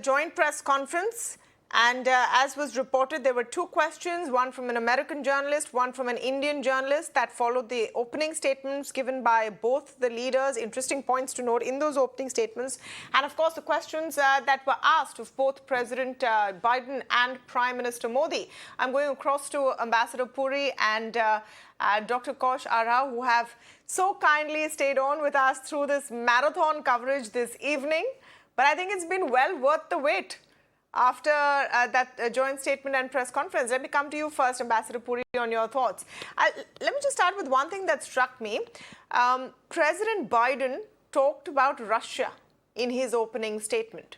joint press conference, and as was reported, there were two questions, one from an American journalist, one from an Indian journalist, that followed the opening statements given by both the leaders. Interesting points to note in those opening statements. And of course, the questions that were asked of both President Biden and Prime Minister Modi. I'm going across to Ambassador Puri and Dr. Kosh Arha, who have so kindly stayed on with us through this marathon coverage this evening. But I think it's been well worth the wait after that joint statement and press conference. Let me come to you first, Ambassador Puri, on your thoughts. Let me just start with one thing that struck me. President Biden talked about Russia in his opening statement.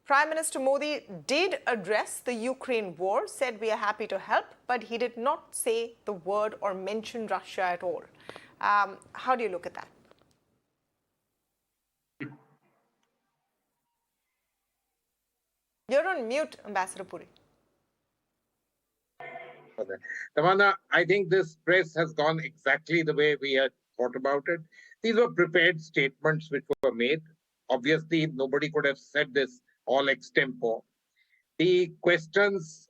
Prime Minister Modi did address the Ukraine war, said we are happy to help, but he did not say the word or mention Russia at all. How do you look at that? You're on mute, Ambassador Puri. Tamanna, I think this press has gone exactly the way we had thought about it. These were prepared statements which were made. Obviously, nobody could have said this all extempore. The questions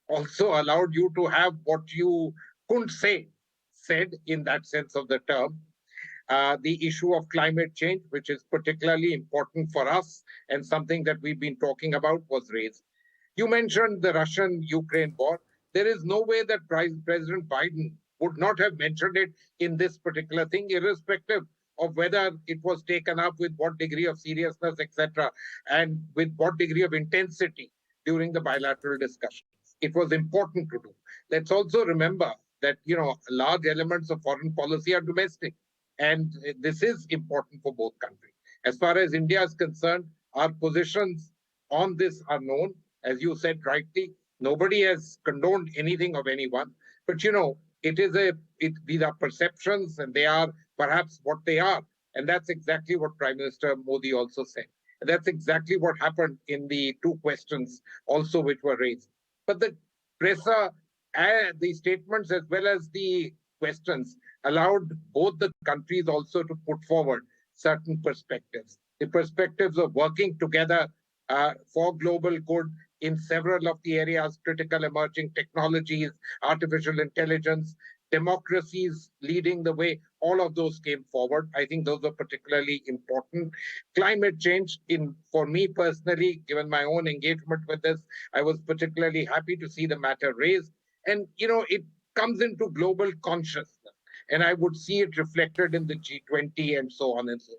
also allowed you to have what you couldn't say said in that sense of the term. The issue of climate change, which is particularly important for us and something that we've been talking about, was raised. You mentioned the Russian-Ukraine war. There is no way that President Biden would not have mentioned it in this particular thing, irrespective of whether it was taken up with what degree of seriousness, etc., and with what degree of intensity during the bilateral discussions. It was important to do. Let's also remember that, large elements of foreign policy are domestic. And this is important for both countries. As far as India is concerned, our positions on this are known. As you said rightly, nobody has condoned anything of anyone. But, these are perceptions and they are perhaps what they are. And that's exactly what Prime Minister Modi also said. And that's exactly what happened in the two questions also which were raised. But the presser, the statements as well as the questions allowed both the countries also to put forward certain perspectives. The perspectives of working together for global good in several of the areas, critical emerging technologies, artificial intelligence, democracies leading the way, all of those came forward. I think those are particularly important. Climate change, for me personally, given my own engagement with this, I was particularly happy to see the matter raised. And, it comes into global consciousness. And I would see it reflected in the G20 and so on and so forth.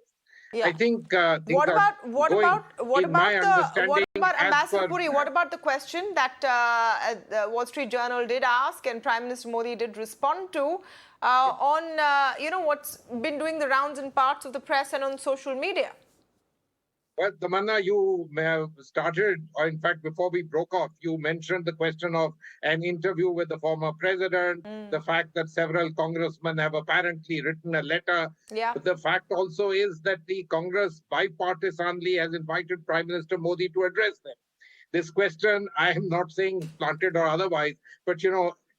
Yeah. I think what about Ambassador Puri? What about the question that the Wall Street Journal did ask and Prime Minister Modi did respond to on what's been doing the rounds in parts of the press and on social media? Well, Tamanna, you may have started, or in fact, before we broke off, you mentioned the question of an interview with the former president, the fact that several congressmen have apparently written a letter. Yeah. But the fact also is that the Congress bipartisanly has invited Prime Minister Modi to address them. This question, I am not saying planted or otherwise, but,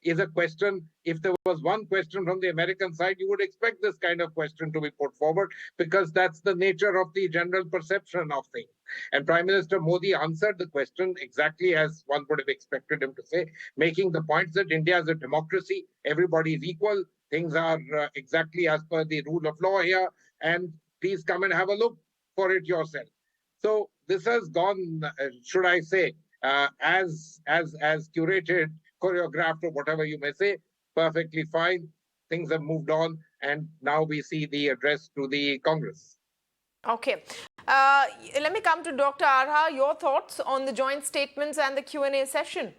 is a question. If there was one question from the American side, you would expect this kind of question to be put forward because that's the nature of the general perception of things. And Prime Minister Modi answered the question exactly as one would have expected him to say, making the point that India is a democracy, everybody is equal, things are exactly as per the rule of law here, and please come and have a look for it yourself. So this has gone, should I say, as curated, choreographed, or whatever you may say, perfectly fine. Things have moved on, and now we see the address to the Congress. Okay. Let me come to Dr. Arha. Your thoughts on the joint statements and the Q&A session?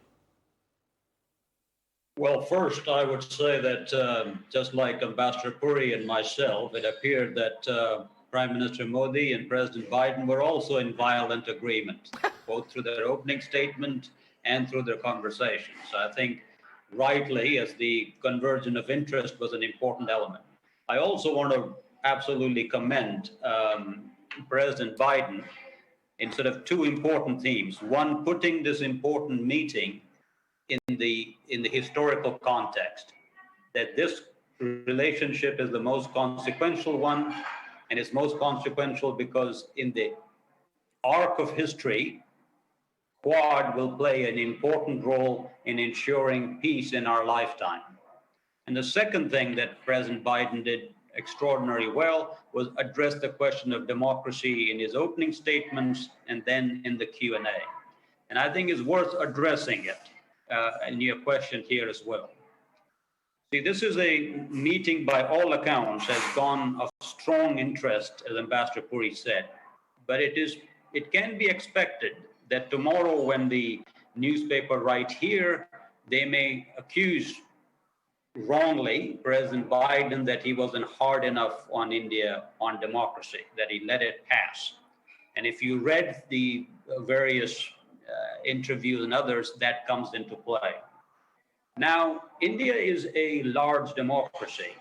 Well, first, I would say that just like Ambassador Puri and myself, it appeared that Prime Minister Modi and President Biden were also in violent agreement, both through their opening statement and through their conversations. So I think rightly, as the convergence of interest was an important element. I also want to absolutely commend President Biden in sort of two important themes. One, putting this important meeting in the historical context, that this relationship is the most consequential one, and it's most consequential because in the arc of history, Quad will play an important role in ensuring peace in our lifetime. And the second thing that President Biden did extraordinarily well was address the question of democracy in his opening statements and then in the Q&A. And I think it's worth addressing it in your question here as well. See, this is a meeting by all accounts has gone of strong interest, as Ambassador Puri said. But it can be expected that tomorrow when the newspaper write here, they may accuse wrongly President Biden that he wasn't hard enough on India on democracy, that he let it pass. And if you read the various interviews and others, that comes into play. Now, India is a large democracy,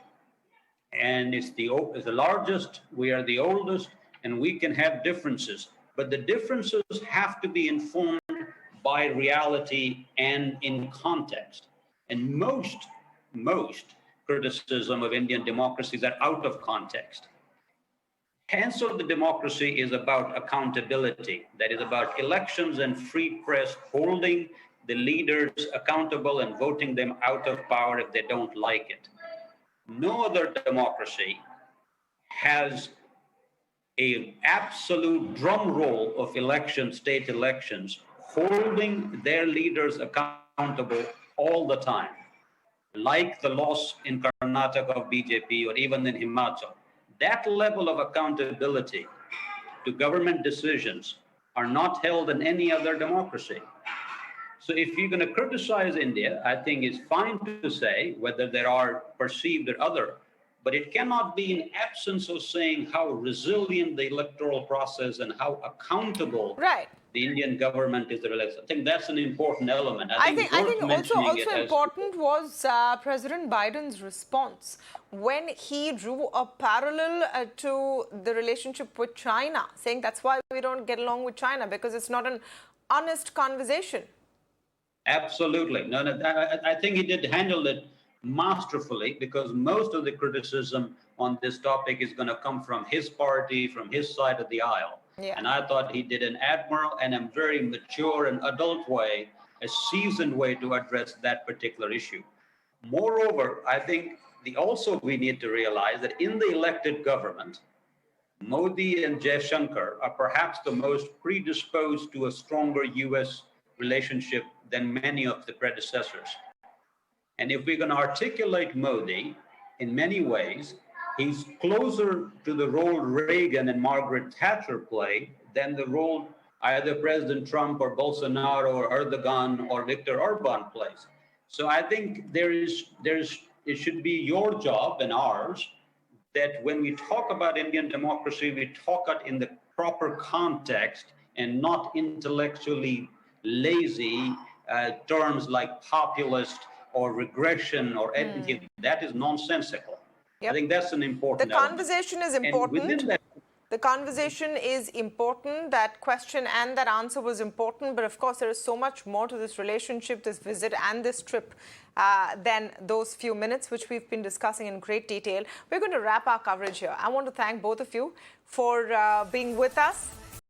and it's the largest, we are the oldest, and we can have differences. But the differences have to be informed by reality and in context. And most criticism of Indian democracies are out of context. Cancel the democracy is about accountability. That is about elections and free press holding the leaders accountable and voting them out of power if they don't like it. No other democracy has an absolute drum roll of elections, state elections, holding their leaders accountable all the time, like the loss in Karnataka of BJP or even in Himachal. That level of accountability to government decisions are not held in any other democracy. So if you're going to criticize India, I think it's fine to say whether there are perceived or other, but it cannot be in absence of saying how resilient the electoral process and how accountable the Indian government is. I think that's an important element. I think also important was President Biden's response when he drew a parallel to the relationship with China, saying that's why we don't get along with China, because it's not an honest conversation. Absolutely. No, I think he did handle it masterfully, because most of the criticism on this topic is going to come from his party, from his side of the aisle. Yeah. And I thought he did an admirable and a very mature and adult way, a seasoned way to address that particular issue. Moreover, I think also we need to realize that in the elected government, Modi and Jaishankar are perhaps the most predisposed to a stronger U.S. relationship than many of the predecessors. And if we're going to articulate Modi in many ways, he's closer to the role Reagan and Margaret Thatcher played than the role either President Trump or Bolsonaro or Erdogan or Viktor Orban plays. So I think it should be your job and ours that when we talk about Indian democracy, we talk it in the proper context and not intellectually lazy terms like populist or regression or ethnic. That is nonsensical. Yep. I think that's an important element. Conversation is important. The conversation is important. That question and that answer was important. But of course, there is so much more to this relationship, this visit and this trip than those few minutes, which we've been discussing in great detail. We're going to wrap our coverage here. I want to thank both of you for being with us.